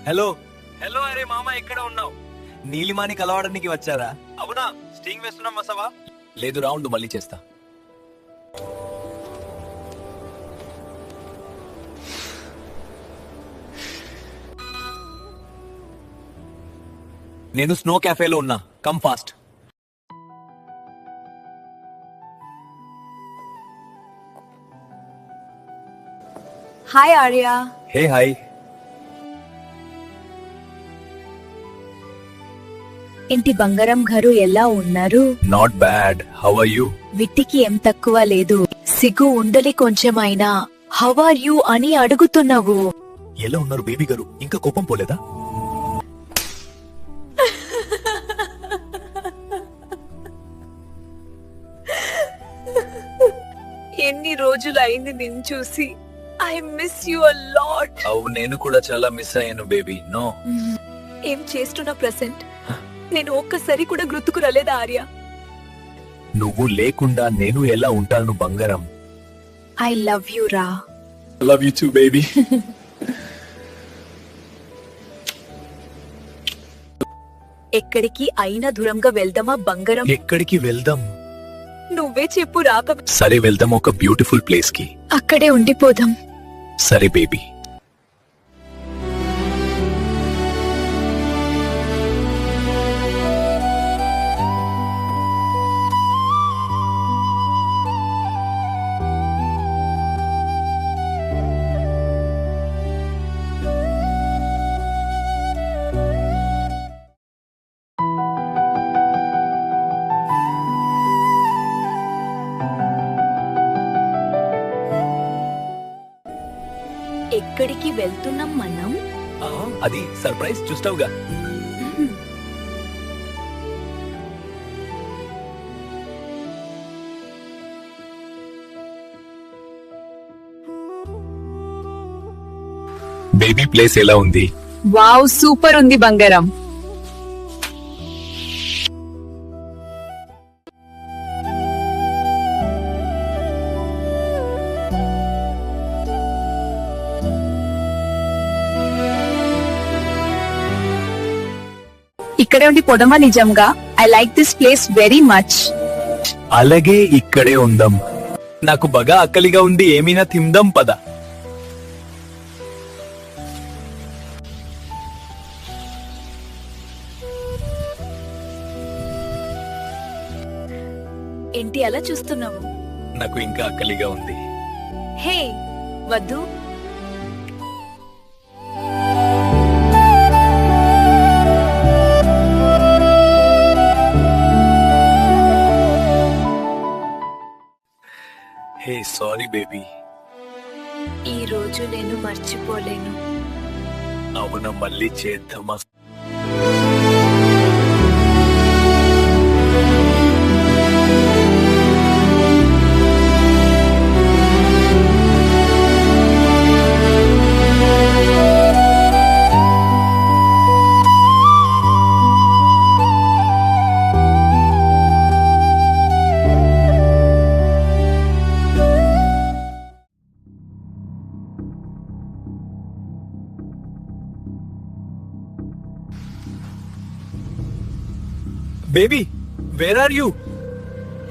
Hello hello, అరే మామ ఎక్కడ ఉన్నావు? నీలిమాని కలవడానికి వచ్చారా? అవునా, స్టింగ్ వేస్తున్నాం మసవా? లేదు, రౌండ్ మళ్ళీ చేస్తా. నేను స్నో క్యాఫేలో ఉన్నా, come fast. Hi Arya. Hey hi. ఇంటి బంగారం గారు ఎలా ఉన్నారు? Not bad, how are you? విట్టికి ఏం తక్కువ లేదు. సిగ్గు ఉండలి కొంచెమైనా. హౌ ఆర్ యూ అని అడుగుతున్నావు. ఎలా ఉన్నారు బేబీ గారు? ఇంకా కోపం పోలేదా? ఎన్ని రోజులు అయింది నిన్ను చూసి. I miss you a lot. అవు, నేను కూడా చాలా మిస్ అయ్యాను బేబీ. నో, ఏం చేస్తున్నా ప్రెసెంట్? నేను ఒక్కసారి కూడా గుర్తుకు రాలేదా ఆర్య? నువ్వు లేకుండా నేను ఎలా ఉంటాను బంగారం? ఐ లవ్ యు రా. Love you too baby. ఎక్కడికి అయినా దూరంగా వెళ్దామా బంగారం? ఎక్కడికి వెళ్దాం? నువ్వే చెప్పు రాక. సరే వెళ్దాం, ఒక బ్యూటిఫుల్ ప్లేస్ కి. అక్కడే ఉండిపోదాం. సరే బేబీ. ఎక్కడికి వెళ్తున్నాం మనం? అది సర్ప్రైజ్, చూస్తావుగా. బేబీ ప్లేస్ ఎలా ఉంది? వావ్, సూపర్ ఉంది బంగారం. ఇక్కడే ఉండి పొడమా నిజంగా. I like this place very much. అలాగే ఇక్కడే ఉందాం. నాకు బాగా ఆకలిగా ఉంది, ఏమైనా తిందాం పద. ఏంటి అలా చూస్తున్నావు? నాకు ఇంకా ఆకలిగా ఉంది. హే వద్దు. Hey sorry baby. ఈ రోజు నేను మర్చిపోలేను. అవునా, మళ్ళీ చేద్దామా? Baby, where are you?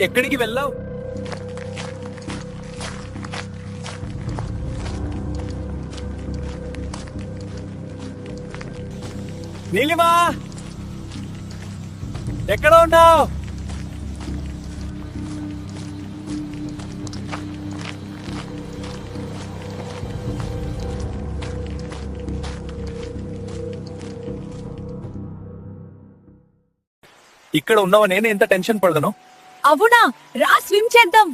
ఎక్కడికి వెళ్ళావు? నీలిమా, ఎక్కడ ఉన్నావు? ఇక్కడ ఉన్నావా? నేను ఎంత టెన్షన్ పడదను. అవునా, రా స్విమ్ చేద్దాం.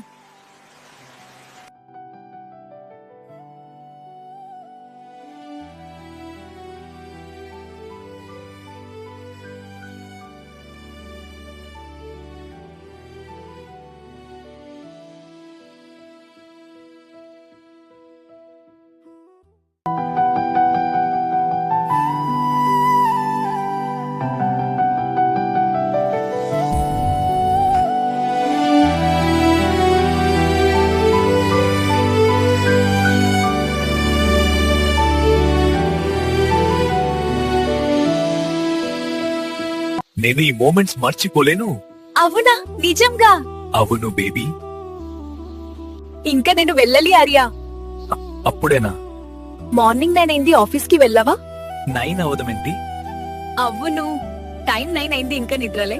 నేను ఈ మూమెంట్స్ మర్చిపోలేను. అవునా, నిజంగా? అవును బేబీ. ఇంకా నేను వెళ్ళాలి ఆర్య. అప్పుడేనా? మార్నింగ్ 9 అయింది, ఆఫీస్ కి వెళ్ళవా? 9 అవదమేంటి? అవును, టైం 9 అయింది, ఇంకా నిద్రలే.